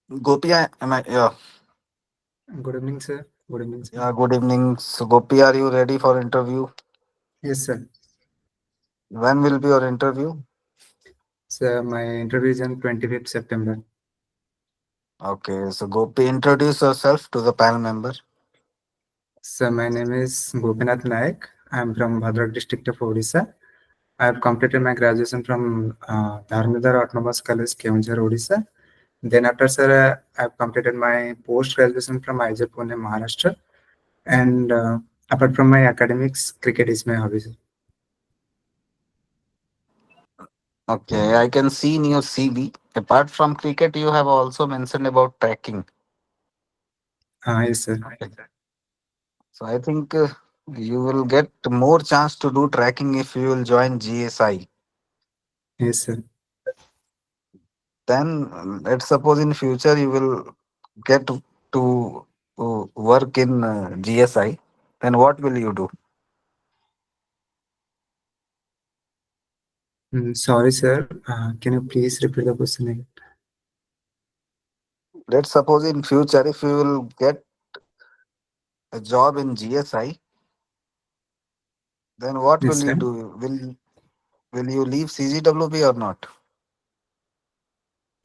Gopi, am I? Yeah, Good evening, sir. Good evening, sir. yeah. Good evening. So, Gopi, are you ready for interview? Yes, sir. When will be your interview? So my interview is on 25th September. Okay. So, Gopi, introduce yourself to the panel member. So my name is GOPINATH NAYAK. I am from Bhadrak district of Odisha. I have completed my graduation from Dharmedhar Autonomous College, Keonjhar, Odisha. Then after, sir, I have completed my post-graduation from IIT Pune, Maharashtra. And apart from my academics, cricket is my hobby, sir. Okay. I can see in your CV. Apart from cricket, you have also mentioned about trekking. Yes, sir. So, I think you will get more chance to do trekking if you will join GSI. Yes, sir. Then, let's suppose in future you will get to work in GSI. Then, what will you do? Sorry, sir. Can you please repeat the question again? Let's suppose in future if you will get a job in GSI, then what Yes, will you sir. do? Will you leave CGWB or not?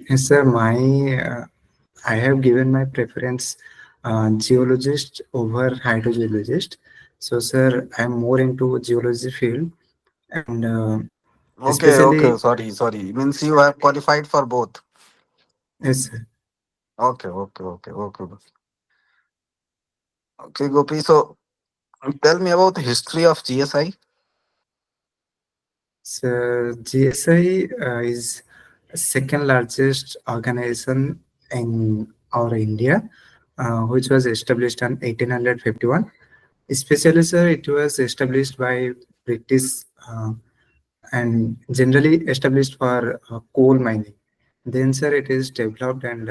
Yes, sir. I have given my preference geologist over hydrogeologist. So, sir, I am more into geology field, and Okay, okay, especially sorry. Means you have qualified for both. yes, sir. Okay. Okay, Gopi. So tell me about the history of GSI. So GSI is second largest organization in our India, which was established in 1851. Especially, sir, it was established by British. And generally established for coal mining. Then, sir, it is developed and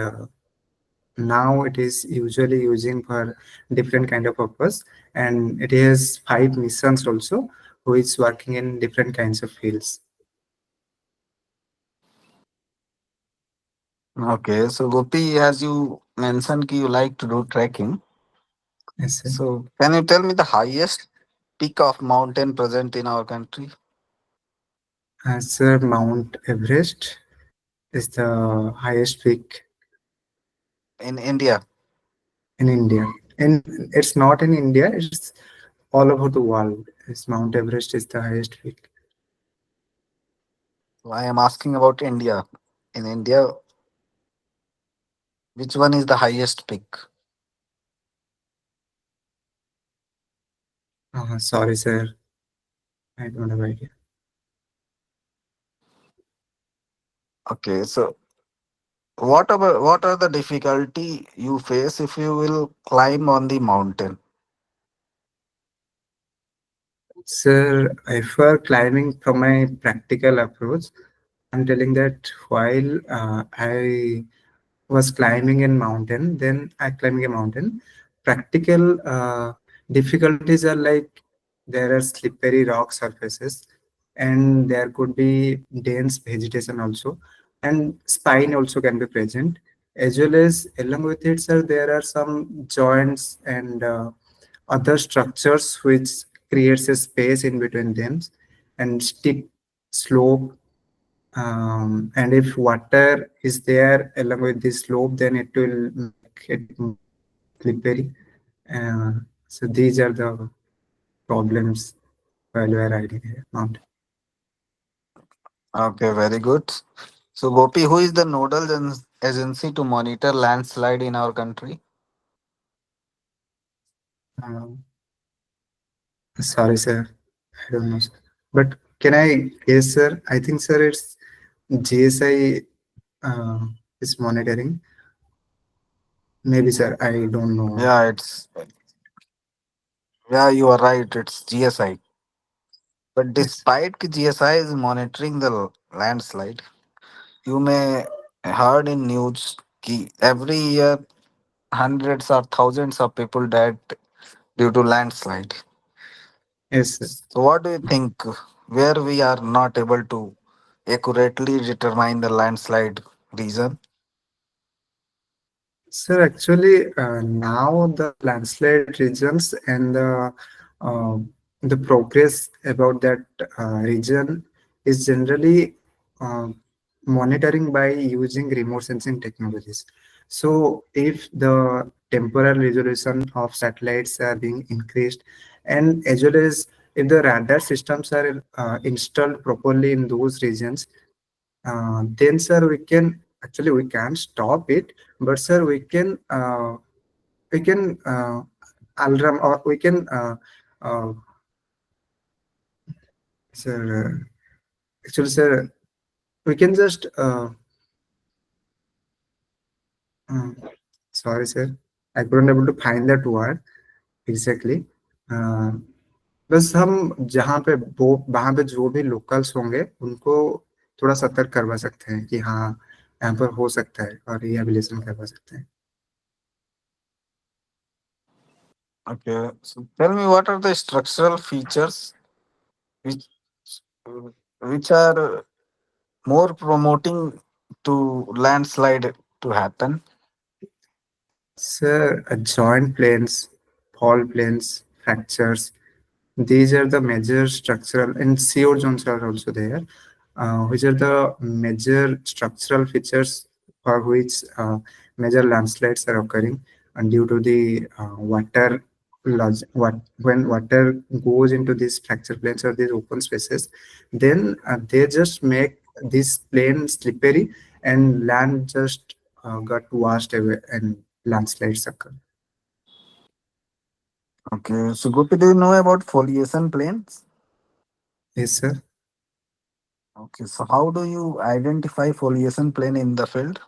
now it is usually using for different kind of purpose. And it has five missions also, who is working in different kinds of fields. Okay, so Gopi, as you mentioned, ki you like to do trekking. Yes, sir. So can you tell me the highest peak of mountain present in our country? Sir, Mount Everest is the highest peak In India. in India. And it's not in India, it's all over the world. It's Mount Everest is the highest peak. So I am asking about India. In India, which one is the highest peak? Sorry, sir. I don't have idea. Okay, so what are the difficulty you face if you will climb on the mountain? Sir, if for climbing from my practical approach, I'm telling that while I was climbing in mountain, then I climbing a mountain. Practical difficulties are like there are slippery rock surfaces, and there could be dense vegetation also, and spine also can be present. As well as along with it, sir, there are some joints and other structures which creates a space in between them, and steep slope, and if water is there along with the slope, then it will make it more slippery. Uh, so these are the problems while we are riding a mountain. Okay, very good. So Gopi, who is the nodal agency to monitor landslide in our country? Um, Sorry, sir. I don't know, sir. But can I guess, sir? I think, sir, it's GSI uh, is monitoring. Maybe, sir. I don't know. Yeah, you are right. It's GSI. But Yes. despite ki GSI is monitoring the landslide, you may heard in news ki every year hundreds or thousands of people died due to landslide. Yes, sir. So what do you think? Where we are not able to accurately determine the landslide reason? Sir, actually, now the landslide regions and uh, the progress about that region is generally uh, monitoring by using remote sensing technologies. So, if the temporal resolution of satellites are being increased, and as well as if the radar systems are installed properly in those regions, then sir we can't stop it, but sir we can alarm, or we can uh, sir actually sir we can just uh, sorry sir, I couldn't able to find that word exactly. uh, बस हम जहाँ पे वो वहाँ पे जो भी locals होंगे उनको थोड़ा सतर्क करवा सकते हैं कि हाँ यहाँ पर हो सकता है, और रिहेबिलिटेशन करवा सकते हैं. Okay, so tell me what are the structural features which which are more promoting to landslide to happen? Sir, joint planes, fault planes, fractures, these are the major structural, and CO zones are also there, which are the major structural features for which major landslides are occurring, and due to the water what when water goes into these fracture planes or these open spaces, then they just make this plane slippery, and land just got washed away and landslides occur. Okay, so Gopi, do you know about foliation planes? Yes, sir. Okay, so how do you identify foliation plane in the field?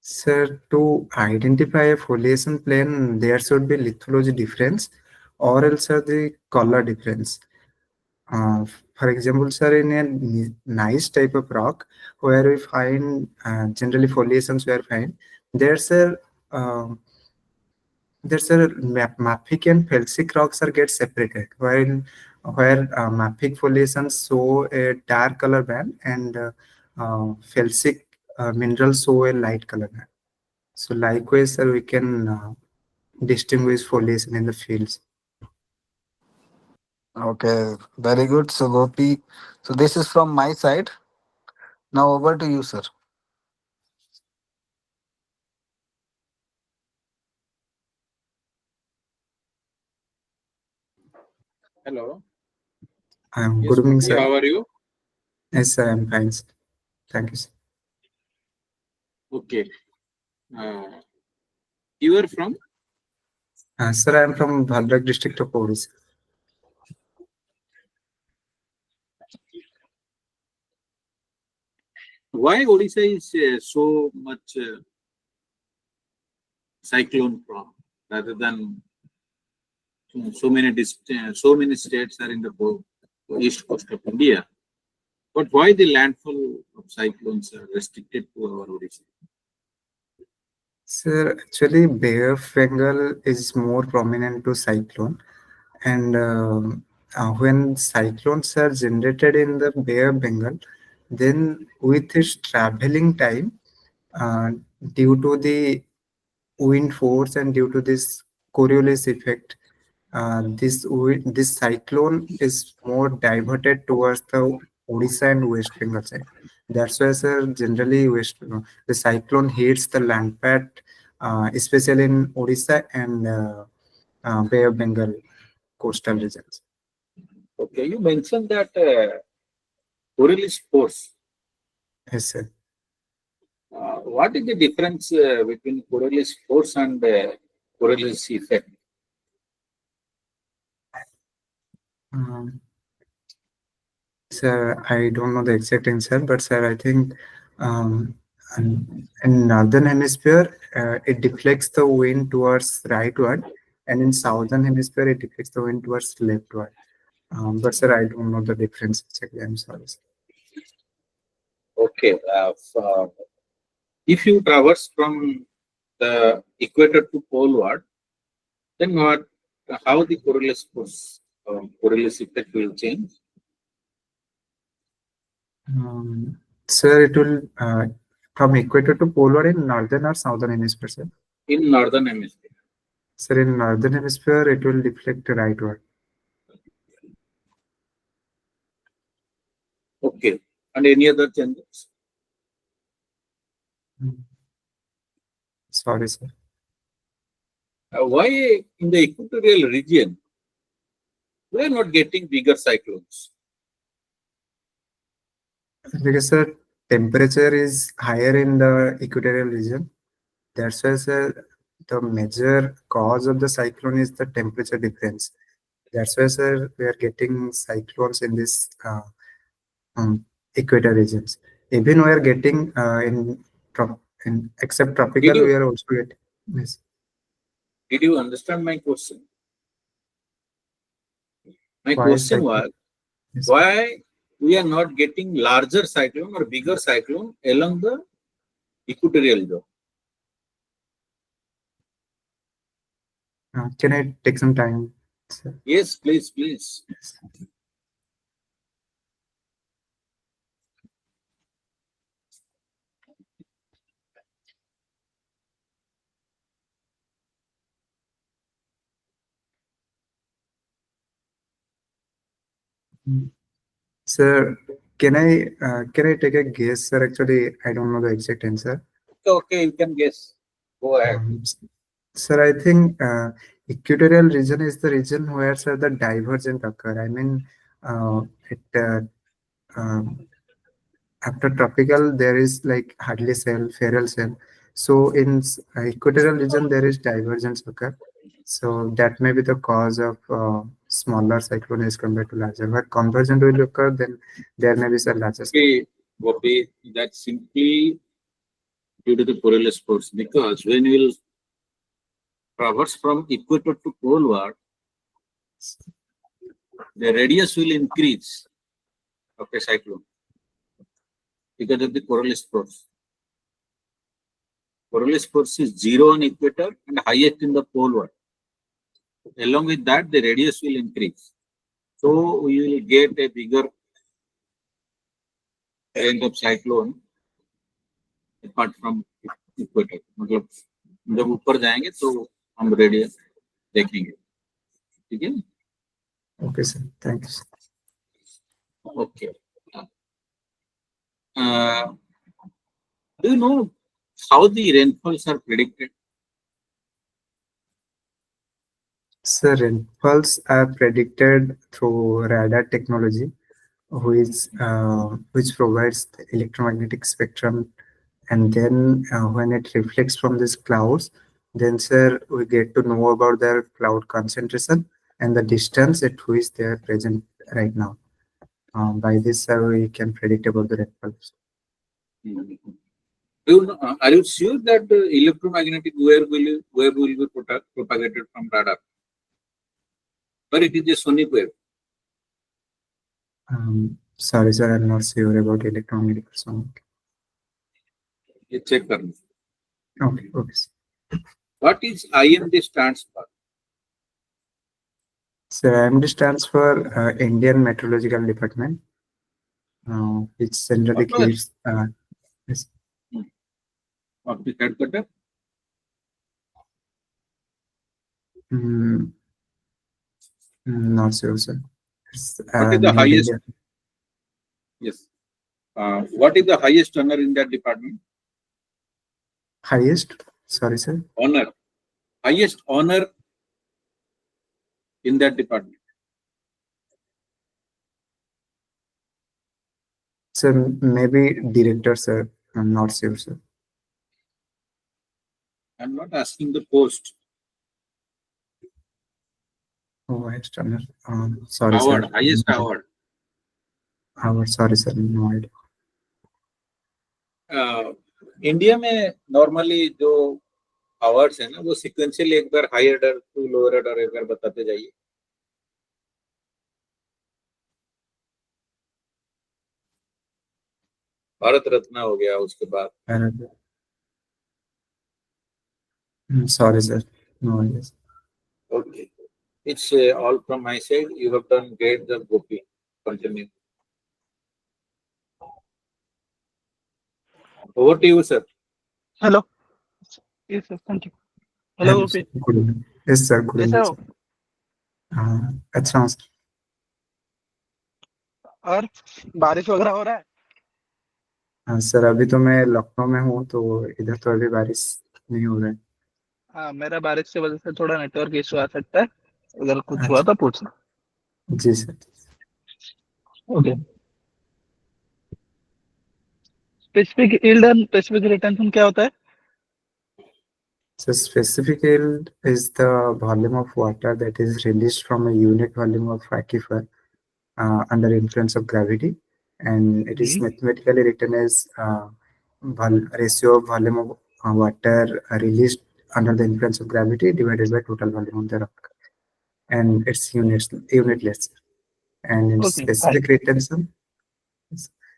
Sir, to identify a foliation plane, there should be lithology difference, or else sir, the color difference. For example, sir, in a nice type of rock where we find generally foliations were found, there's a mafic and felsic rocks are get separated, while where mafic foliations show a dark color band, and felsic minerals show a light color band. So likewise, sir, we can distinguish foliation in the fields. Okay, very good. So Gopi, so this is from my side. Now over to you, sir. Hello. Good Yes, evening, Gopi, sir. how are you? Yes, sir, I'm fine, sir. Thank you, sir. Okay. Uh, you are from? Sir, I'm from Bhalrak district of Odisha. Why Odisha is so much cyclone prone rather than so many states are in the east coast of India? But why the landfall of cyclones are restricted to our Odisha? Sir, actually, Bay of Bengal is more prominent to cyclone, and when cyclones are generated in the Bay of Bengal, then with its traveling time, uh, due to the wind force and due to this Coriolis effect, this cyclone is more diverted towards the Odisha and West Bengal side. That's why, sir, generally the cyclone hits the land pat, especially in Odisha and Bay of Bengal coastal regions. Okay, you mentioned that Coriolis force. Yes, sir. What is the difference between Coriolis force and Coriolis effect? Um, Sir, I don't know the exact answer, but sir, I think in northern hemisphere it deflects the wind towards rightward, and in southern hemisphere it deflects the wind towards leftward. But sir, I don't know the difference exactly. I'm sorry, sir. Okay, if you traverse from the equator to poleward, then how the Coriolis force, Coriolis effect will change? Sir, it will from equator to polar in northern or southern hemisphere, sir? In northern hemisphere. Sir, in northern hemisphere, it will deflect rightward. Okay. And any other changes? Sorry, sir. Why in the equatorial region we are not getting bigger cyclones? Because, sir, temperature is higher in the equatorial region. That's why, sir, the major cause of the cyclone is the temperature difference. That's why, sir, we are getting cyclones in this equator regions. Even we are getting in except Did tropical, you we are also getting. Yes. did you understand my question? My Why question cyclone? was Yes. why we are not getting larger cyclone or bigger cyclone along the equatorial zone? Can I take some time, sir? Yes, please, please. Yes. Sir, can I take a guess, sir? Actually, I don't know the exact answer. Okay, you can guess. Go ahead. Sir, I think equatorial region is the region where, sir, the divergent occur. I mean, it um, after tropical there is like hardly cell, feral cell. So in equatorial region there is divergence occur. So that may be the cause of smaller cyclone as compared to larger. But convergent will occur, then there may be some larger. Okay, Gopi, that's simply due to the Coriolis force because when we will traverse from equator to poleward, the radius will increase of a cyclone because of the Coriolis force. Coriolis force is zero on equator and highest in the poleward. Along with that, the radius will increase. So we will get a bigger range of cyclone apart from equator. मतलब जब ऊपर जाएंगे तो हम radius देखेंगे, ठीक है? Okay, sir. Thanks. Okay. Do you know how the rainfalls are predicted? Sir, rainfalls are predicted through radar technology, which provides the electromagnetic spectrum, and then when it reflects from these clouds, then, sir, we get to know about their cloud concentration and the distance at which they are present right now. By this, sir, we can predict about the rainfalls. Are you sure that the electromagnetic wave will be propagated from radar? But it is a sonic wave. Sorry, sir, I'm not sure about electromagnetic sonic. You check करना. Okay, okay. Sir. What is IMD stands for? So IMD stands for Indian Meteorological Department, which generally What was? keeps. Yes. What is headquarter? Mm, not sure, sir. It's What is the near highest? India. Yes. What is the highest honor in that department? Highest? Sorry, sir. Honor. Highest honor in that department. Sir, maybe director, sir. I'm not sure, sir. I'm not asking the post. Oh, highest honor. Sorry, Award. sir. Highest award. Award. Sorry, sir. No idea. India में normally जो awards है ना वो sequentially एक बार high order to lower order एक बार बताते जाइए. भारत रत्न हो गया उसके बाद. Sorry, sir. No idea. Okay, it's all from my side. You have done great job, Gopi. Continue. Over to you, sir. Hello, yes sir, thank you. Hello hello OP, sir, good evening. Yes sir, good कैसे evening हो? Sir. हाँ, अच्छा हूँ sir. और बारिश वगैरह हो रहा है? हाँ सर, अभी तो मैं लखनऊ में हूँ, तो इधर तो अभी बारिश नहीं हो रहा है। हाँ, मेरा बारिश की वजह से थोड़ा नेटवर्क इशू आ सकता है, अगर कुछ हुआ अच्छा, तो पूछना। जी sir. Okay, specific yield and specific retention क्या होता है? So specific yield is the volume of water that is released from a unit volume of aquifer under influence of gravity, and it is mathematically written as ratio of volume of water released under the influence of gravity divided by total volume of the rock, and it's unitless. And its okay, fine.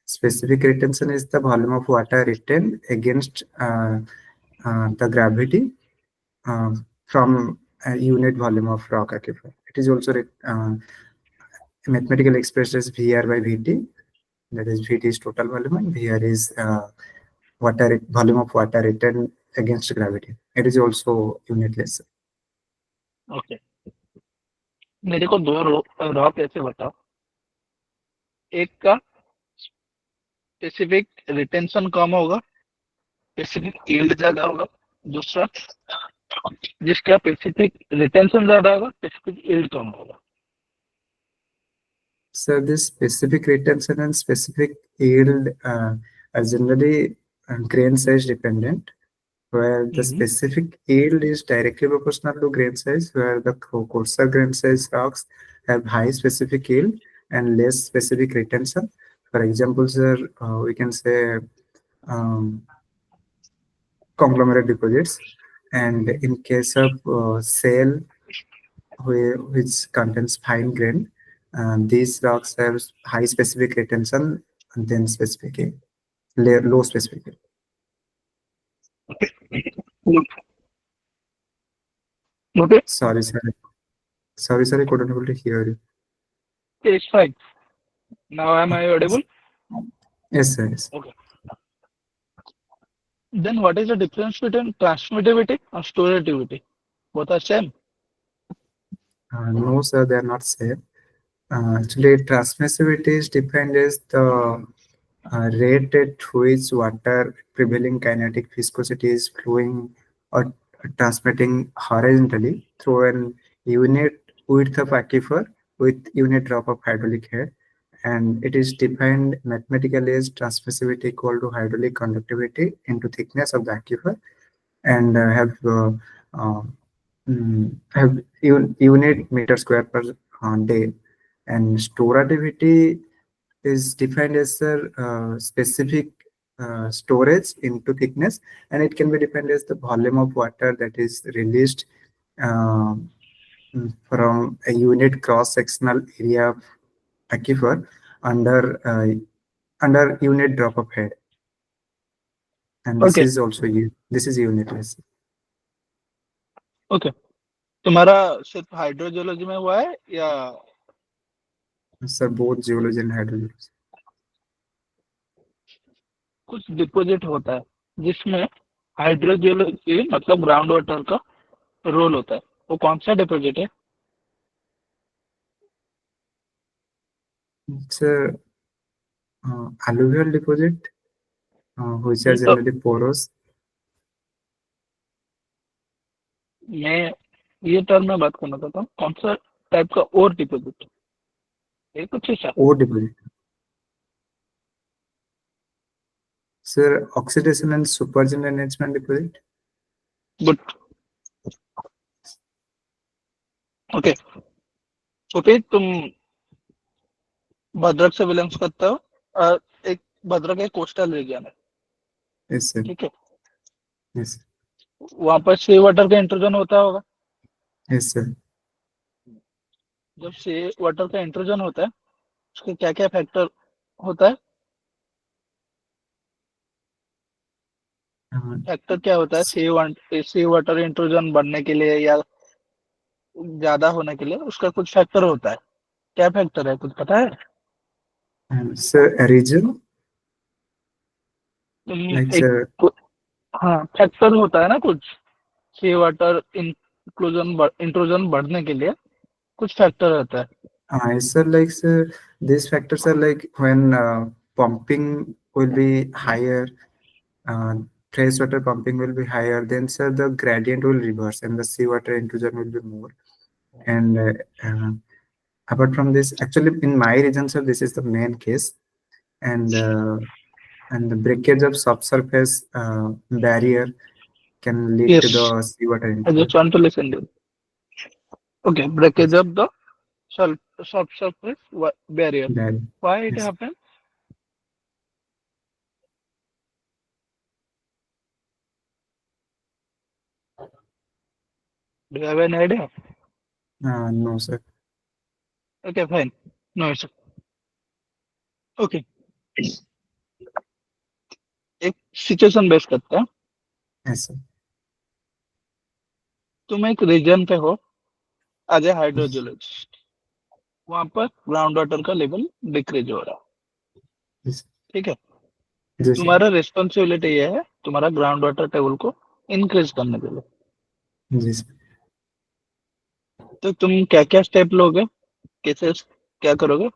specific retention is the volume of water retained against the gravity from a unit volume of rock aquifer. It is also mathematically expressed as VR by VT. That is, VT is total volume and VR is volume of water retained against gravity. It is also unitless. Okay, मेरे को दो rock ऐसे बताओ, एक का specific retention कम होगा, specific yield ज्यादा होगा, दूसरा जिसका स्पेसिफिक रिटेंशन ज्यादा होगा, स्पेसिफिक यील्ड कम होगा। So this specific retention and specific yield are generally grain size dependent, where the specific yield is directly proportional to grain size, where the coarser grain size rocks have high specific yield and less specific retention. For example, sir, we can say um, conglomerate deposits, and in case of shale, which contains fine grain, these rocks have high specific retention and then specific yield, low specific yield. Okay, Sorry, sir. Sorry, sir, I couldn't able to hear you. It's fine. Now am I audible? Yes, sir. Yes. Okay, then what is the difference between transmittivity and storativity? Both are same? No, sir, they are not same. Actually, transmissivity is defined as the rate at which water prevailing kinetic viscosity is flowing or transmitting horizontally through an unit width of aquifer with unit drop of hydraulic head. And it is defined mathematically as transmissivity equal to hydraulic conductivity into thickness of the aquifer, and uh, have unit meter square per day. And storativity is defined as a specific storage into thickness, and it can be defined as the volume of water that is released uh, from a unit cross-sectional area of aquifer under under unit drop of head. And this okay, is also this is unitless. Okay, तुम्हारा सिर्फ hydrogeology में हुआ है या Sir, both geology and hydrology. कुछ deposit होता है जिसमें हाइड्रोजियोलॉजी मतलब ग्राउंड वाटर का रोल होता है, वो कौन सा डिपोजिट है? It's a alluvial deposit, which are ये तो generally porous. मैं ये टर्म में बात करना चाहता हूँ, कौन सा टाइप का और डिपोजिट है कुछ ऐसा? Ore deposit. Sir, oxidation and supergene enhancement deposit. Good, okay. Okay, तुम भद्रक से बिलोंग्स करते हो और एक भद्रक एक कोस्टल रीजन है, Yes, sir. ठीक है? Yes. वहां पर सी वाटर का इंट्रूजन होता होगा। Yes, sir. जब सी वाटर का इंट्रूजन होता है उसके क्या क्या फैक्टर होता है? फैक्टर क्या होता है सी वाटर इंट्रूजन बढ़ने के लिए या ज्यादा होने के लिए? उसका कुछ फैक्टर होता है, क्या फैक्टर है कुछ पता है? Sir, region. तुम Like एक sir, हाँ फैक्टर होता है ना कुछ सी वाटर इंट्रूजन बढ़ने के लिए कुछ फैक्टर रहता है. yes, sir, like sir, these factors are like when pumping will be higher, uh, freshwater pumping will be higher, then sir the gradient will reverse and the seawater intrusion will be more. And apart from this, actually in my region, sir, this is the main case. And the breakage of subsurface barrier can lead to Yes, the seawater I inflow. just want to listen to you. Okay, breakage Yes, of the subsurface barrier. barrier. Why it Yes. happens? Do you have any idea? No, sir. Okay, fine. No issue. Okay, एक situation base करते हैं. Yes, sir. तुम एक reason पे हो as a Yes, hydrogeologist. वहां पर ground water का लेवल डिक्रीज हो रहा है. yes, ठीक है. yes, sir. तुम्हारा रिस्पॉन्सिबिलिटी ये है तुम्हारा ग्राउंड वाटर टेबल को इंक्रीज करने के लिए. Yes. तो तुम क्या क्या स्टेप लोगे, कैसे क्या करोगे,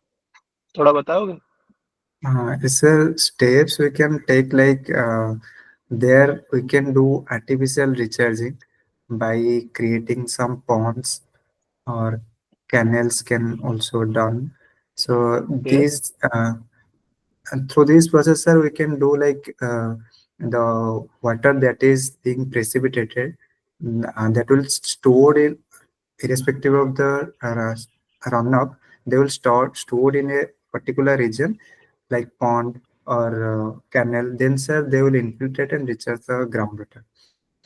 थोड़ा बताओगे. Yes, sir. Steps we can take like there we can do artificial recharging by creating some ponds or canals can also done. So okay. these and through this process, sir, we can do like the water that is being precipitated that will stored in irrespective of the runoff, they will stored in a particular region like pond or canal. Then, sir, they will infiltrate and recharge the groundwater.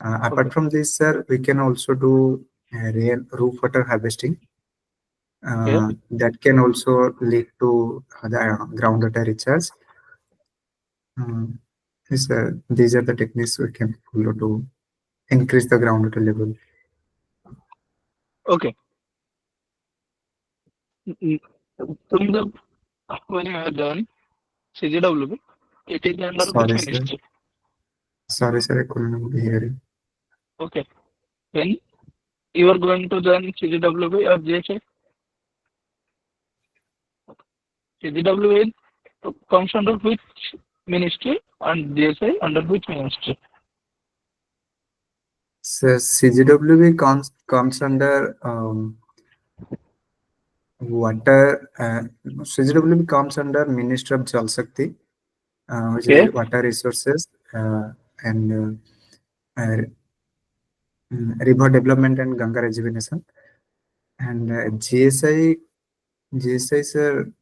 Okay. Apart from this, sir, we can also do rain roof water harvesting. Okay. That can also lead to the groundwater recharge. Yes, these are the techniques we can follow to increase the groundwater level. Okay. तुम जब when you have done CGWB, it is under which Sorry, sir. ministry? Sorry, sir, I couldn't hear you. Okay. When you are going to join CGWB or GSI, CGWB comes under which ministry and GSI under which ministry? So CGWB comes under water. CGWB comes under Ministry of Jal Shakti, which Okay. is water resources and river development and Ganga rejuvenation. And GSI sir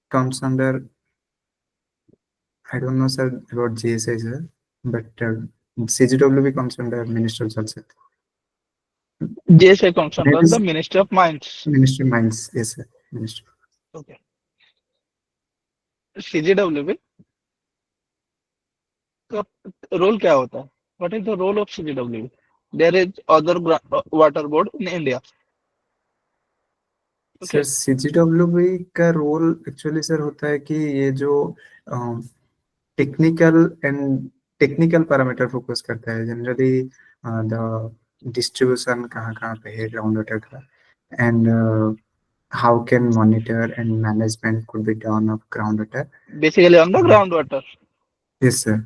comes under, I don't know sir about GSI sir, but CGWB comes under Ministry of Jal Shakti. GSI comes That under the is Ministry of Mines. Ministry Mines, yes sir. Ministry. Okay. CGWB का role क्या होता है? What is the role of CGWB? There is other water board in India. Sir Okay. सीजीडब्ल्यूबी का role actually sir होता है कि ये जो technical and technical parameter focus करता है जनरली द डिस्ट्रीब्यूशन कहाँ कहाँ पे है ग्राउंड वाटर का and how can monitor and management could be done of ground water. Basically on the groundwater. Yes sir.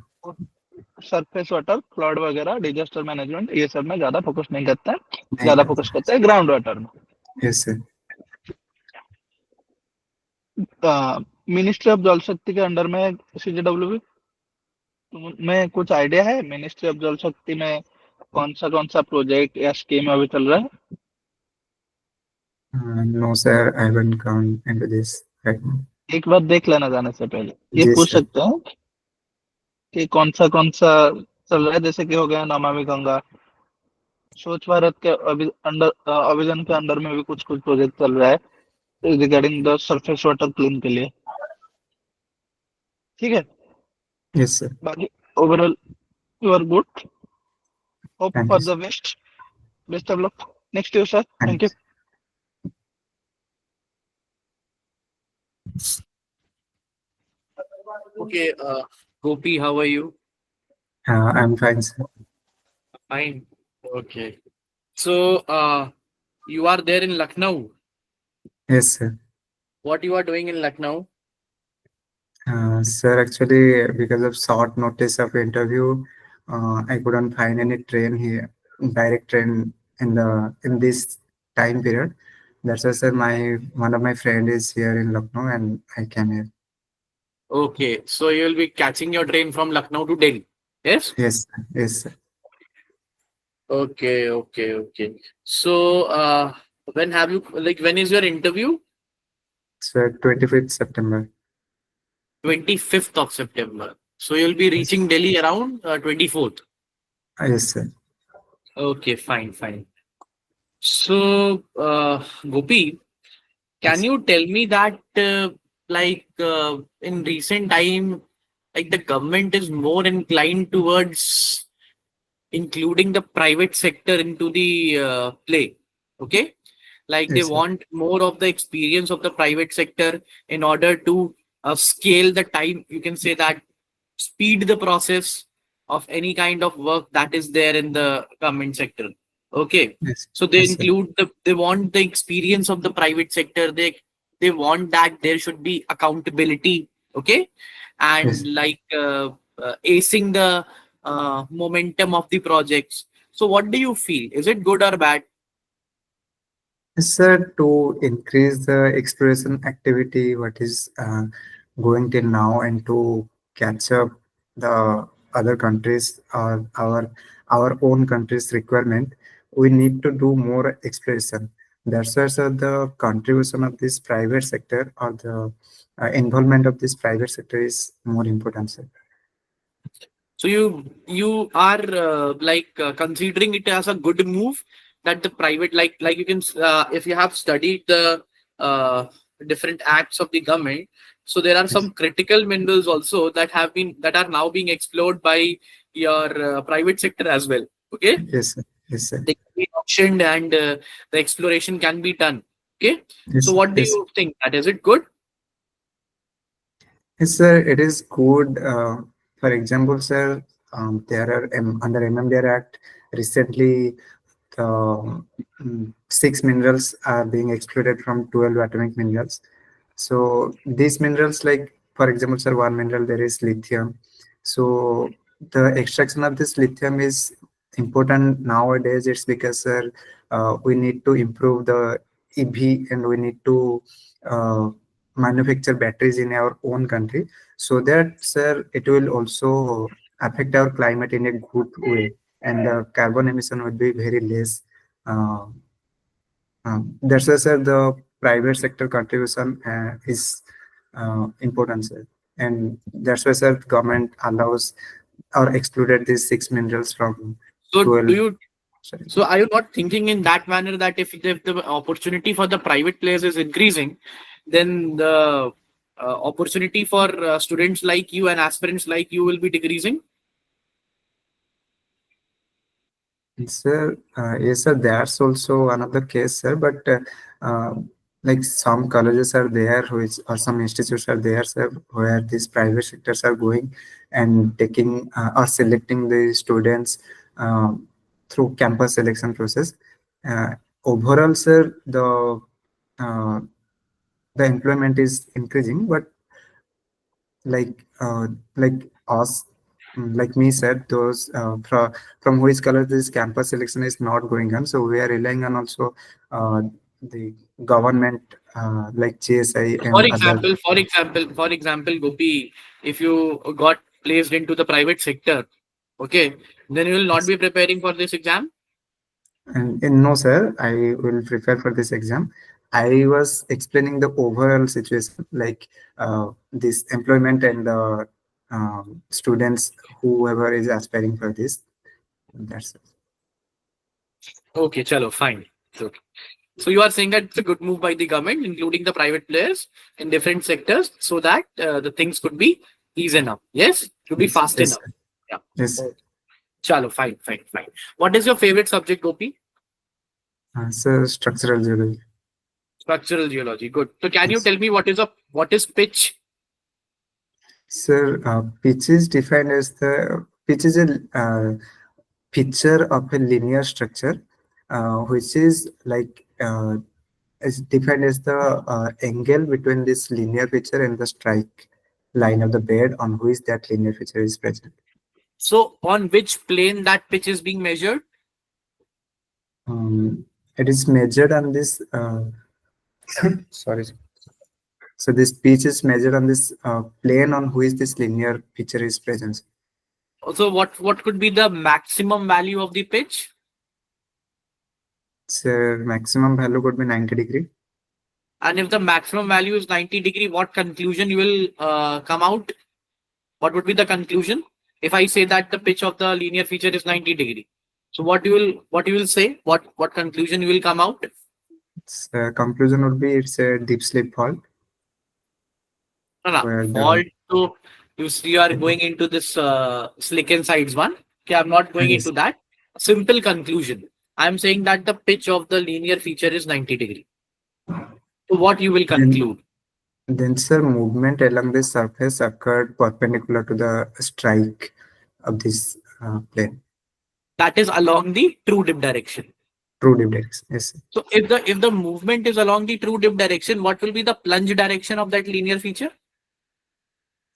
Surface water flood वगैरह disaster management ये सब में ज्यादा फोकस नहीं करता है, नहीं ज्यादा करता. फोकस करता है ग्राउंड वाटर में. Yes sir. मिनिस्ट्री ऑफ जल शक्ति के अंडर में सीजीडब्ल्यूबी में कुछ आइडिया है? मिनिस्ट्री ऑफ जल शक्ति में कौन सा प्रोजेक्ट या स्कीम अभी चल रहा है? No sir I haven't gone into this right now. एक बार देख लेना जाने से पहले. ये जी पूछ सर. सकते हैं कि कौन सा चल रहा है, जैसे कि हो गया नमामि गंगा, स्वच्छ भारत के अभियान के अंडर में भी कुछ कुछ प्रोजेक्ट चल रहा है regarding the surface water clean के लिए. ठीक है. Yes sir. बाकी overall you are good. Hope thank for you the best of luck. Next year sir. Thank you. Sir. Okay. Gopi, how are you? I'm fine, sir. Fine. Okay. So, you are there in Lucknow. Yes, sir. What you are doing in Lucknow? Sir, actually, because of short notice of interview, I couldn't find any train here, direct train in this time period. That's why, sir, my one of my friend is here in Lucknow, and I came here. Okay. So you will be catching your train from Lucknow to Delhi. Yes? Yes, sir. Yes, sir. Okay. Okay. Okay. So, when have you like when is your interview? Sir, 25th September. 25th of September. So you'll be Yes, reaching Delhi around 24th. yes, sir. Okay. Fine. Fine. So, Gopi, can Yes, you tell me that, in recent time, like the government is more inclined towards including the private sector into the play? Okay, like they yes, sir. want more of the experience of the private sector in order to scale the time. You can say that speed the process of any kind of work that is there in the government sector. Okay. Yes, So they yes, sir. include they want the experience of the private sector. They want that there should be accountability. Okay. Yes. And like acing the momentum of the projects. So what do you feel? Is it good or bad? Yes, sir, to increase the exploration activity, what is going till now, and to catch up the other countries or our own country's requirement, we need to do more exploration. That's why, sir, the contribution of this private sector or the involvement of this private sector is more important, sir. So you are considering it as a good move that the private like you can if you have studied the uh, different acts of the government, so there are Yes, some critical minerals also that are now being explored by your private sector as well. Okay, yes, sir. Yes, sir. they can be auctioned and the exploration can be done. Okay, so Yes, what do yes. you think? That is it good? Yes, sir, it is good. For example, sir, there are under MMDR Act recently the six minerals are being excluded from 12 atomic minerals. So these minerals, like for example, sir, one mineral there is lithium. So the extraction of this lithium is important nowadays. It's because, sir, we need to improve the EV and we need to uh, manufacture batteries in our own country. So that, sir, it will also affect our climate in a good way, and the carbon emission would be very less. Uh, that's why, sir, the private sector contribution is important, sir. And that's why, sir, government allows or excluded these six minerals from So do 12. you Sorry. So are you not thinking in that manner that if the opportunity for the private players is increasing, then the opportunity for students like you and aspirants like you will be decreasing? Sir, yes, sir, that's also another case, sir. But uh, like some colleges are there, which or some institutes are there, sir, where these private sectors are going and taking or selecting the students uh, through campus selection process. Uh, Overall, sir, uh, the employment is increasing, but like like us like me said, those from which color this campus selection is not going on, so we are relying on also the government like GSI For and other. example, for example, Gopi, if you got placed into the private sector, okay, then you will not be preparing for this exam. And no, sir, I will prepare for this exam. I was explaining the overall situation, like this employment and the students, whoever is aspiring for this. That's it. Okay, chalo, fine. Okay. So you are saying that it's a good move by the government, including the private players in different sectors, so that the things could be easy enough. Yes, to be Yes, fast yes, enough. sir. Yeah. Yes. Oh, chalo, fine, fine, fine. What is your favorite subject, Gopi? So structural geology. Structural geology. Good. So can you Yes. tell me what is pitch? Sir, pitch is defined as pitch is a picture of a linear structure, which is is defined as the angle between this linear feature and the strike line of the bed on which that linear feature is present. So on which plane that pitch is being measured? It is measured on this. Sorry. So this pitch is measured on this plane on which this linear feature is present. So what could be the maximum value of the pitch? So maximum value could be 90 degree. And if the maximum value is 90 degree, what conclusion you will come out? What would be the conclusion? If I say that the pitch of the linear feature is 90 degree, so what you will say? What conclusion you will come out? Conclusion would be it's a deep slip fault. No, Where fault. So you are going into this slick and sides one. Okay, I'm not going Yes. into that. Simple conclusion. I'm saying that the pitch of the linear feature is 90 degree. So what you will conclude? Then, sir, movement along the surface occurred perpendicular to the strike of this plane. That is along the true dip direction. True dip direction. Yes, sir. So if the movement is along the true dip direction, what will be the plunge direction of that linear feature?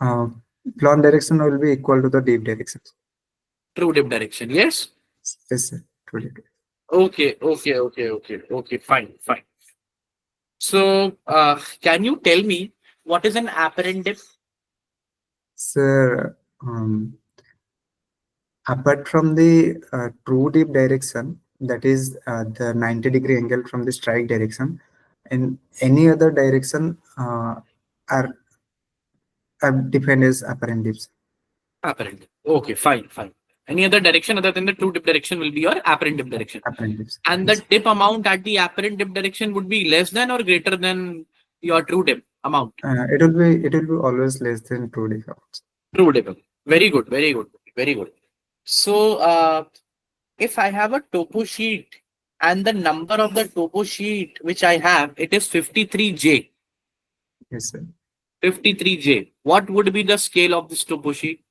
Plunge direction will be equal to the dip direction. True dip direction. Yes. Yes, sir. True dip. Okay. Fine. So can you tell me what is an apparent dip? Sir, apart from the true dip direction, that is the 90 degree angle from the strike direction, in any other direction are defined as apparent dips. Apparent dip. Okay, fine. Any other direction other than the true dip direction will be your apparent dip direction. Apparent dips. And Yes. the dip amount at the apparent dip direction would be less than or greater than your true dip amount? It will be always less than true dip amounts. True dip. Very good. So if I have a topo sheet and the number of the topo sheet which I have, it is 53J. Yes, sir. 53J. What would be the scale of this topo sheet?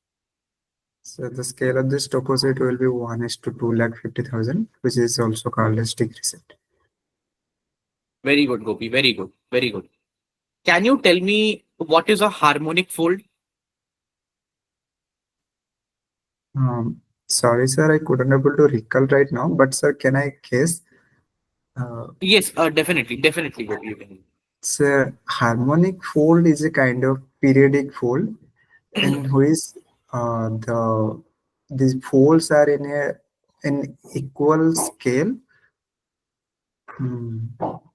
So the scale of this toposit will be 1:250,000, which is also called as degree set. Very good, Gopi. Very good. Can you tell me what is a harmonic fold? Sorry, sir, I couldn't able to recall right now, but sir, can I guess? Yes, definitely, Gopi. You can. Sir, harmonic fold is a kind of periodic fold in which these folds are in an equal scale.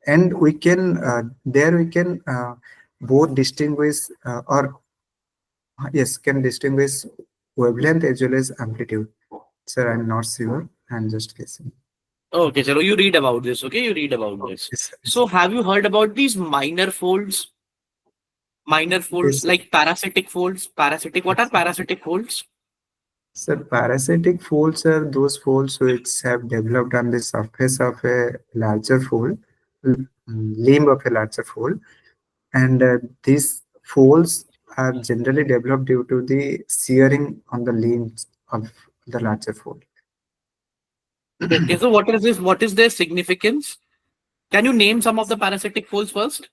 And we can both distinguish can distinguish wavelength as well as amplitude. Sir, I'm not sure. I'm just guessing. Okay, so you read about this. Okay, you read about this. Yes, sir. So have you heard about these minor folds? Yes, sir. Like parasitic folds. What are parasitic folds? Sir, parasitic folds are those folds which have developed on the surface of a larger fold, limb of a larger fold, and these folds are generally developed due to the shearing on the limbs of the larger fold. Okay, so what is this? What is their significance? Can you name some of the parasitic folds first?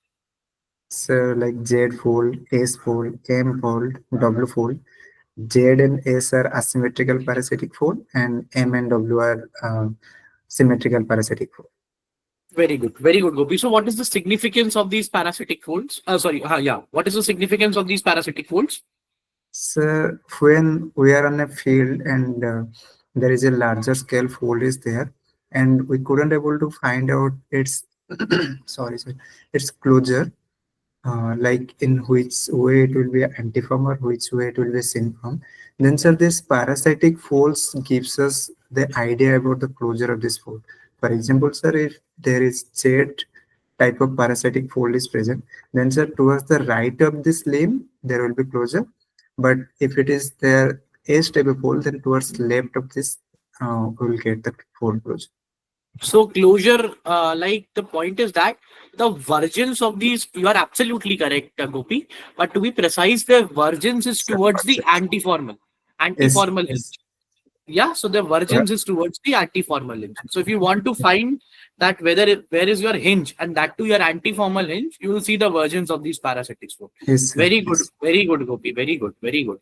So, like Z fold, S fold, M fold, W fold. Z and S are asymmetrical parasitic fold, and M and W are symmetrical parasitic fold. Very good, Gopi. So what is the significance of these parasitic folds? What is the significance of these parasitic folds? So when we are on a field and there is a larger scale fold is there, and we couldn't able to find out its sir, its closure, like in which way it will be antiform or which way it will be synform. Then, sir, this parasitic folds gives us the idea about the closure of this fold. For example, sir, if there is Z type of parasitic fold is present, then, sir, towards the right of this limb there will be closure. But if it is there S type of fold, then towards left of this we will get the fold closure. So closure, like the point is that the versions of these, you are absolutely correct, Gopi. But to be precise, the versions is Sir, towards the perception. Yes, anti-formal yes. hinge. Yeah, so the Uh, versions is towards the anti-formal hinge. So if you want to find that where is your hinge and that to your anti-formal hinge, you will see the versions of these parasitics. yes, sir. Yes. Very good, Gopi. Very good, very good.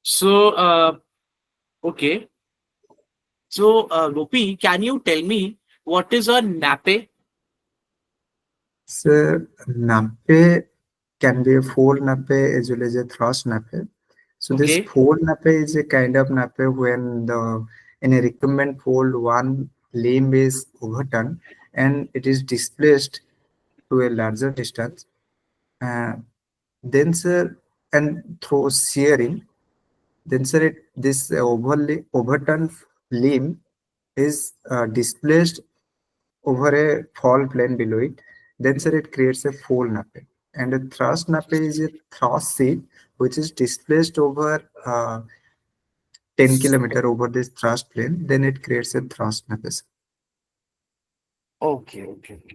So okay. So Gopi, can you tell me what is a nappe? Sir, nappe can be a fold nappe as well as a thrust nappe. So this Okay. fold nappe is a kind of nappe when the in a recumbent fold one limb is overturned and it is displaced to a larger distance. Uh, then sir, and through shearing, then sir, this overturned limb is displaced over a fall plane below it. Then sir, it creates a fold nappe. And a thrust nappe is a thrust seat which is displaced over 10 kilometer over this thrust plane. Then it creates a thrust nappe. Okay.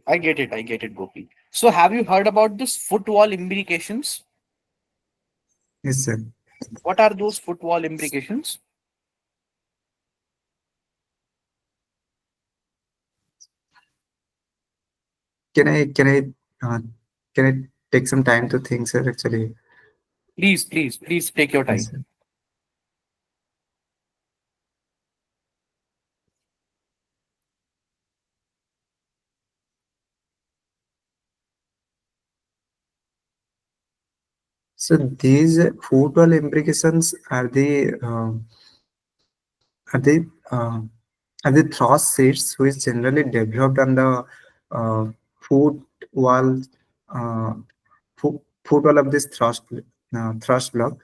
I get it. I get it, Gopi. So have you heard about this footwall imbrications? Yes, sir. What are those footwall imbrications? Can I can I can I take some time to think, sir? Actually, Please take your yes, time. sir. So these football implications are the uh, are the thrust seats which generally developed on the uh, foot wall uh, foot wall of this thrust block,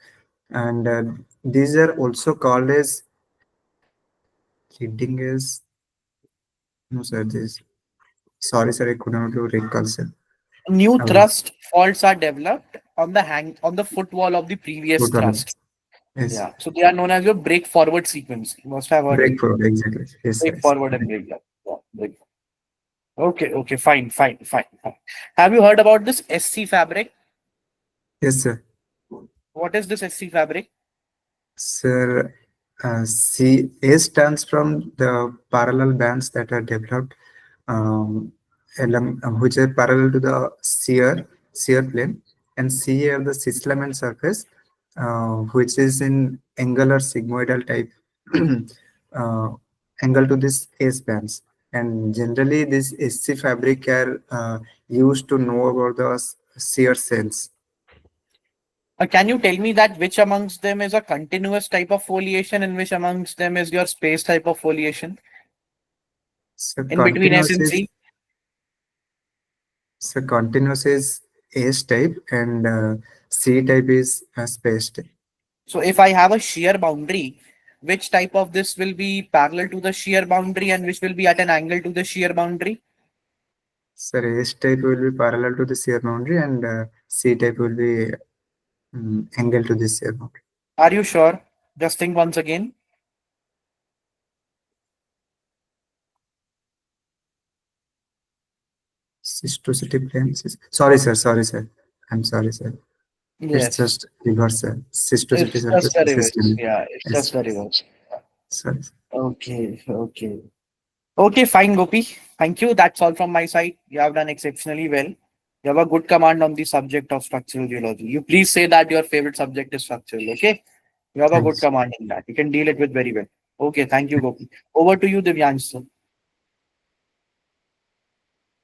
and these are also called as reading as no sir this sorry sir I could not recall sir. New Uh, thrust faults are developed on the footwall of the previous foot wall. thrust. Yes, Yeah. So they are known as your break forward sequence. You must have heard it. break forward exactly. Yes, Break yes, forward and break back. Yeah, break. Okay, fine. Have you heard about this SC fabric? yes, sir. What is this SC fabric? Sir, C A stands from the parallel bands that are developed along, which are parallel to the shear plane, and C are the cis-element surface, which is in angular sigmoidal type uh, angle to this S bands. And generally, this SC fabric are used to know about the shear cells. Can you tell me that which amongst them is a continuous type of foliation and which amongst them is your space type of foliation So in between S continuous and is C? So continuous is S type and C type is space type. So if I have a shear boundary, which type of this will be parallel to the shear boundary and which will be at an angle to the shear boundary? So S type will be parallel to the shear boundary and C type will be angle to the shear boundary. Are you sure? Just think once again. Cystosity plane. Sorry, sir. I'm sorry, sir. It's Yes. just reverse, sir. Cystosity It's just surface the reverse. system. Yeah, it's Yes, just the reverse. sorry. Okay. Okay, fine, Gopi. Thank you. That's all from my side. You have done exceptionally well. You have a good command on the subject of structural geology. You please say that your favorite subject is structural, okay? You have a good Thanks. command in that. You can deal it with very well. Okay, thank you, Gopi. Over to you, Divyansh, sir.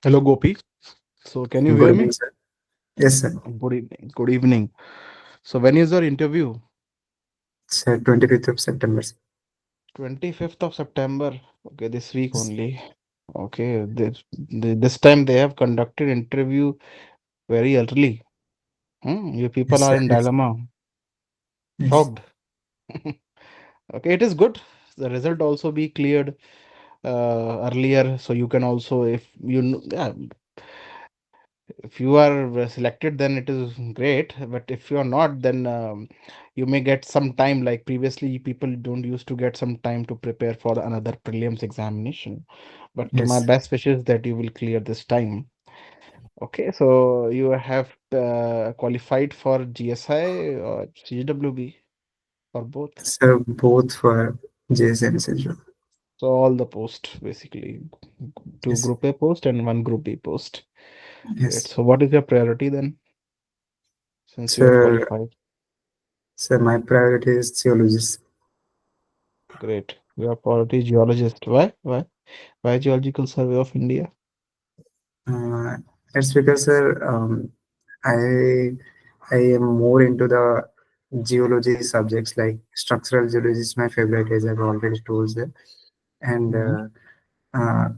Hello, Gopi. So, can you Good hear me? evening, sir. Yes, sir. Good evening. Good evening. So, when is your interview? Sir, 25th of September. 25th of September. Okay, this week only. Okay, this time they have conducted interview very early. You people Yes, are sir. in Yes. dilemma. Yes. Shocked. Okay, it is good. The result also be cleared earlier, so you can also, yeah, if you are selected, then it is great. But if you are not, then you may get some time, like previously people don't used to get some time to prepare for another prelims examination. But my Yes, best wishes that you will clear this time. Okay, so you have qualified for GSI or CWB or both? sir, both for JSM syndrome. So all the post basically, two Yes, group A post and one group B post. Great. yes. So what is your priority then, since you have Sir, qualified? sir, my priority is geologist. Great. Your priority is geologist. Why? Why? Why Geological Survey of India? Uh, it's because, sir, I I am more into the geology subjects, like structural geology is my favorite, as I've already told you. And Mhm. uh,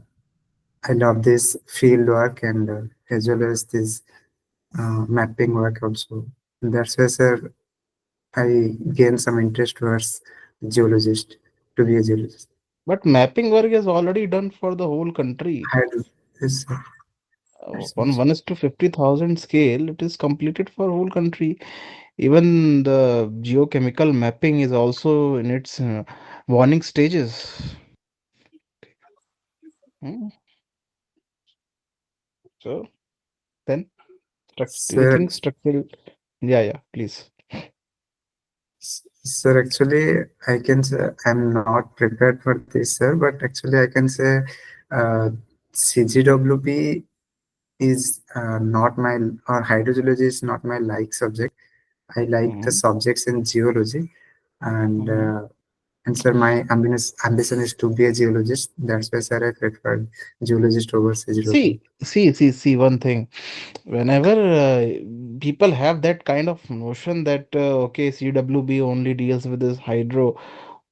I love this field work and as well as this mapping work also. That's why, sir, I gained some interest towards geologist to be a geologist. But mapping work is already done for the whole country. I do this. That's On also 1:50,000 scale, it is completed for whole country. Even the geochemical mapping is also in its warning stages. Hmm. So then, do you sir. think structural? Yeah, yeah, please. Sir, actually, I can say I'm not prepared for this, sir. But actually, I can say uh, CGWP is not my, or hydrogeology is not my like subject. I like the Mhm, subjects in geology, and mhm. uh, and sir, my ambition is to be a geologist. That's why, sir, I preferred geologist over CGWP. See, one thing. Whenever people have that kind of notion that, okay, CWB only deals with this hydro,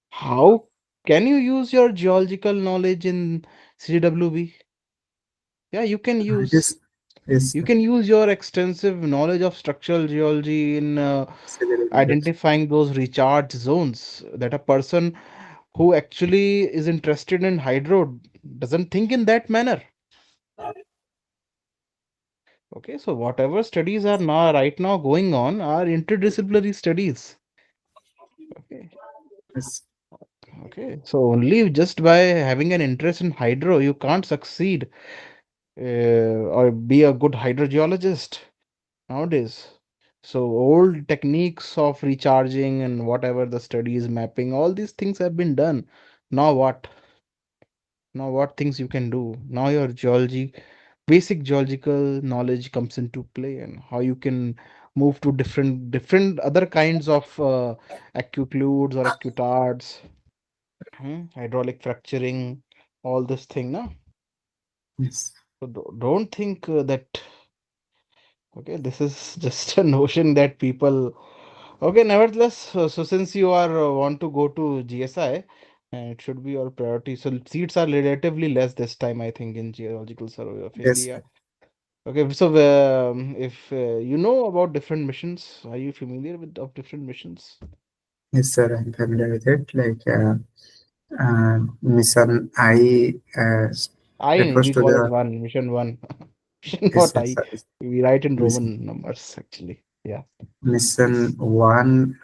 how can you use your geological knowledge in CWB? Yeah, you can use. Yes, yes, You sir. can use your extensive knowledge of structural geology in CGWP. identifying those recharge zones that a person who actually is interested in hydro doesn't think in that manner. Okay, so whatever studies are now right now going on are interdisciplinary studies. Okay, Yes, okay. So only just by having an interest in hydro, you can't succeed or be a good hydrogeologist nowadays. So old techniques of recharging and whatever the studies mapping, all these things have been done. Now what? Now what things you can do? Now your geology, basic geological knowledge comes into play, and how you can move to different other kinds of acute or acutards, hydraulic fracturing, all this thing. No, yes, so don't think that. Okay, this is just a notion that people. Okay, nevertheless, so since you are want to go to GSI, and it should be your priority. So seats are relatively less this time, I think, in Geological Survey of yes, India. Okay, so if you know about different missions, are you familiar with of different missions? yes, sir. I'm familiar with it. Like. Mission I refers We to call it the one, mission one. Mission yes, not yes, I. sorry. We write in Mission Roman numbers actually. Yeah. mission one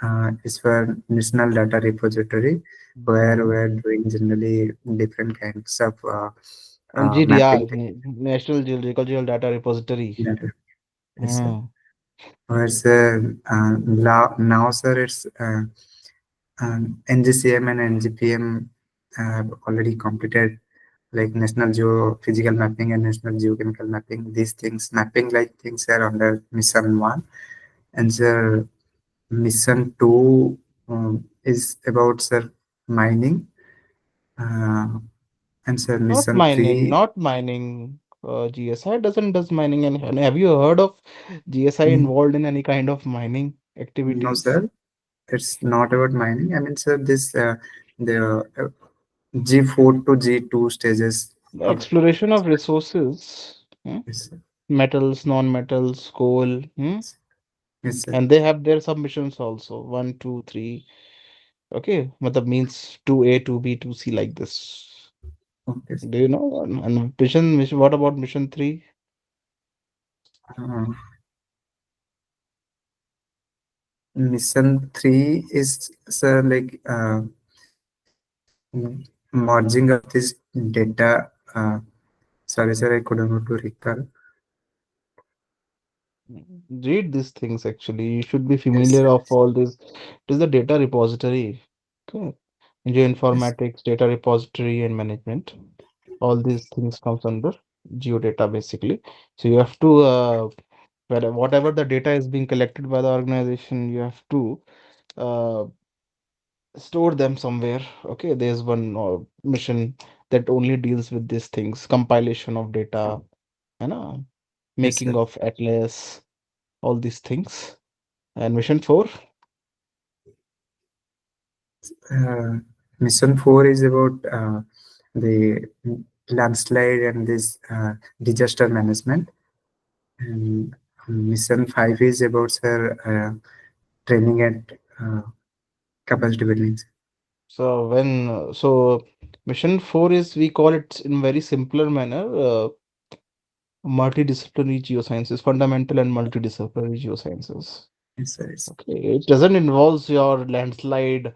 is for national data repository where Mhm. we're doing generally different kinds of NGDR, mapping National Geological Data Repository. data. Yes, sir. Mm. Whereas now, sir, it's NGCM and NGPM have already completed like National Geophysical Mapping and National Geochemical Mapping. These things, mapping like things are under Mission 1. And sir, Mission 2 is about sir mining. Uh, and sir, Not Mission mining, 3, not mining. GSI doesn't does mining, and have you heard of GSI mm, involved in any kind of mining no activities? sir, it's not about mining. I mean sir, this the G4 to G2 stages The of exploration of resources, yes, sir. metals, non-metals, coal, Yes, sir. and they have their submissions also. One, two, three. Okay, but that means 2A, 2B, 2C like this. Okay. Do you know? And mission, what about mission 3? Uh, Mission 3 is, sir, like merging of this data. Sorry, sir, I couldn't able to recall. Read these things actually. You should be Yes, familiar sir. of all this. It is the data repository. Okay. Yes, Geoinformatics, data repository, and management. All these things comes under geodata basically. So you have to whatever the data is being collected by the organization, you have to uh, store them somewhere. Okay, there's one mission that only deals with these things: compilation of data, you know, yes, making sir. of atlas, all these things. And mission 4, Uh, Mission 4 is about the landslide and this disaster management. And Mission 5 is about, sir, training and capacity building. so mission 4 is, we call it in very simpler manner, multidisciplinary geosciences, fundamental and multidisciplinary geosciences. Yes, sir. Yes, Okay, it doesn't involve your landslide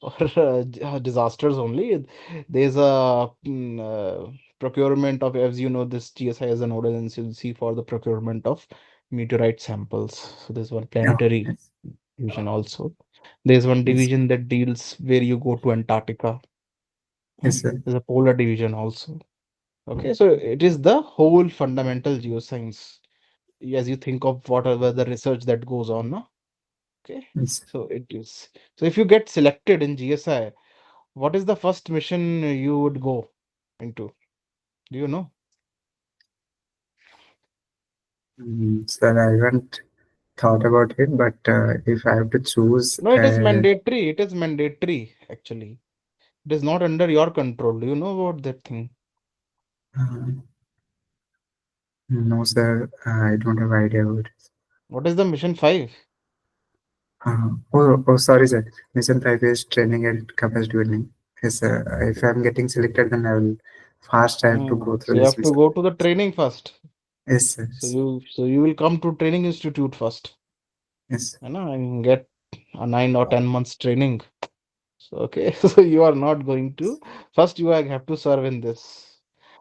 or disasters only. There's a procurement of, as you know, this GSI is a nodal agency for the procurement of meteorite samples. So there's one oh, planetary yes, division also. There's one yes, division that deals where you go to Antarctica. yes, sir. There's a polar division also. Okay, so it is the whole fundamental geoscience as you think of whatever the research that goes on, no? Okay, Yes. so it is. So if you get selected in GSI, what is the first mission you would go into? Do you know? Sir, I haven't thought about it, but if I have to choose, No, it is mandatory. It is mandatory, actually. It is not under your control. Do you know about that thing? uh, no, sir, I don't have idea about it. What is the mission 5? Sorry, sir. Mission 5 is training and capacity building. Yes, sir. If I'm getting selected, then I will first I have to go So through you this have to mission. go to the training first. Yes, sir. So you will come to training institute first, Yes, and get a 9 or 10 months training. So okay, so you are not going to first you have to serve in this.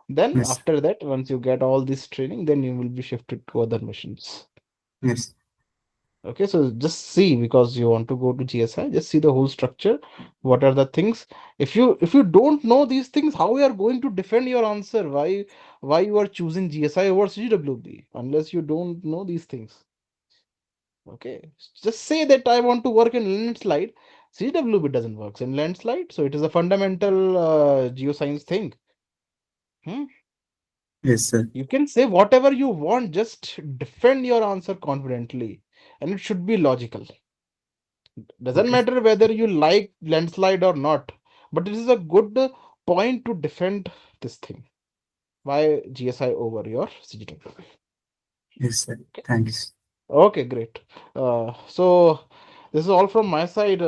Then yes, after that, once you get all this training, then you will be shifted to other missions. yes, Okay, so just see, because you want to go to GSI, just see the whole structure. What are the things? If you don't know these things, how you are going to defend your answer? Why you are choosing GSI over CWB unless you don't know these things? Okay, just say that I want to work in landslide. CWB doesn't work in landslide, so it is a fundamental geoscience thing. Hmm? yes, sir. You can say whatever you want, just defend your answer confidently, and it should be logical. Doesn't Okay, matter whether you like landslide or not, but it is a good point to defend this thing. Why GSI over your CGW? yes, sir. Okay, Thanks. okay, great. So this is all from my side,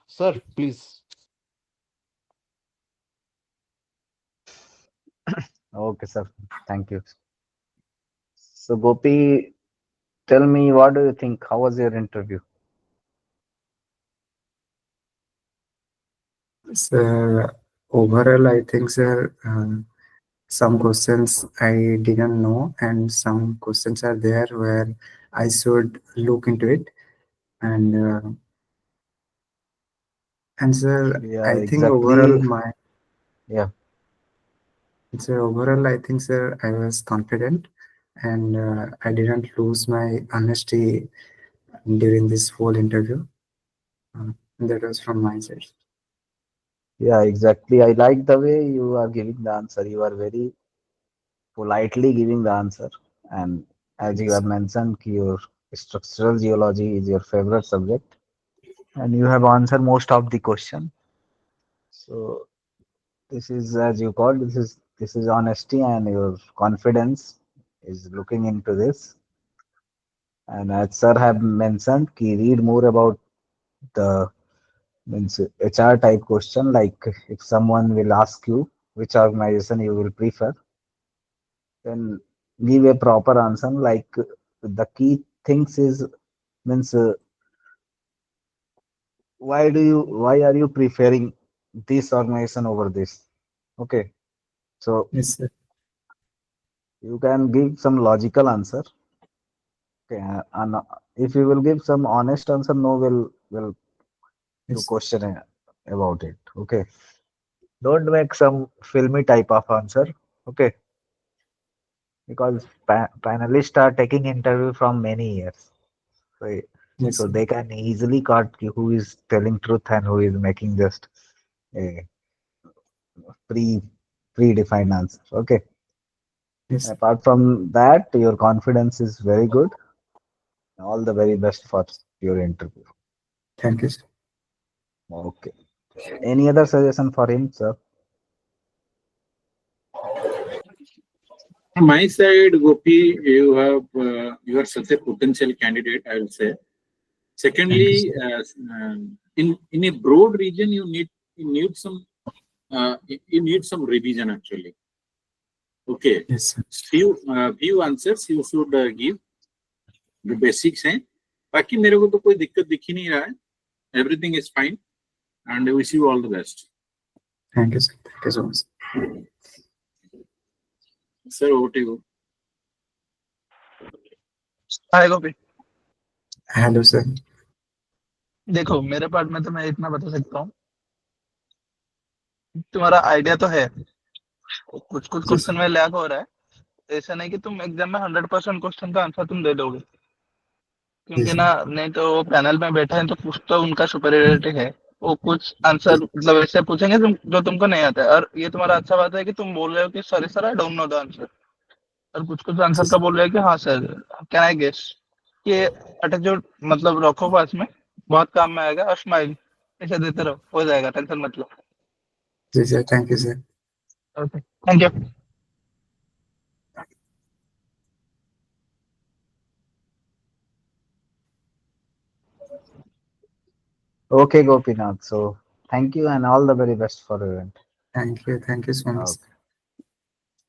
sir. Please. Okay, sir. Thank you. So, Gopi, tell me, what do you think? How was your interview? Sir, overall, I think, sir, some questions I didn't know, and some questions are there where I should look into it. And sir, Yeah, I think overall exactly. my Yeah, so overall, I think, sir, I was confident, and I didn't lose my honesty during this whole interview. That was from my side. yeah, exactly. I like the way you are giving the answer. You are very politely giving the answer. And as you Yes, have mentioned, your structural geology is your favorite subject, and you have answered most of the question. So this is, as you call, this is honesty, and your confidence is looking into this. And as sir have mentioned, ki read more about the means HR type question, like if someone will ask you which organization you will prefer, then give a proper answer. Like the key things is means why are you preferring this organization over this? Okay, so Yes, sir. you can give some logical answer. Okay, and if you will give some honest answer, no will you Yes. question about it. Okay, don't make some filmy type of answer. Okay, because panelists are taking interview from many years, so, Yes, so sir. they can easily caught who is telling truth and who is making just a pre predefined answer. Okay. Yes. Apart from that, your confidence is very good. All the very best for your interview. Thank you, sir. Okay. Any other suggestion for him, sir? From my side, Gopi, you are such a potential candidate, I will say. Thank you, Secondly, sir. in a broad region, you need some you need some revision actually. Okay, Yes, sir. few answers you should give. The basics हैं. बाकी मेरे को तो कोई दिक्कत दिख ही नहीं रहा है. Everything is fine, and I wish you all the best. Thank you, sir. Thank you so much. Sir, over to you. Hi Gopi. Hello, sir. देखो मेरे पार्ट में तो मैं इतना बता सकता हूँ, तुम्हारा आइडिया तो है, कुछ कुछ Yes. क्वेश्चन में लैग हो रहा है। ऐसा नहीं कि तुम एग्जाम में 100% क्वेश्चन का आंसर तुम दे दोगे, क्योंकि Yes, ना sir. नहीं तो वो पैनल में बैठे हैं तो कुछ तो उनका सुपरियरिटी है। वो कुछ आंसर मतलब ऐसे पूछेंगे जो तुमको नहीं आता है, और ये तुम्हारा अच्छा बात है कि तुम बोल रहे हो कि sorry sir I don't know the answer, और कुछ कुछ आंसर Yes. का बोल रहे हो कि हाँ सर कैन आई गेस। ये एटीट्यूड मतलब रखो पास में, बहुत काम में आएगा, और स्माइल ऐसे देते रहो, हो जाएगा, टेंशन मत लो। Yes, sir. Thank you, sir. Okay, thank you. Okay, Gopinath. So thank you and all the very best for your event. Thank you. Thank you so much. Okay.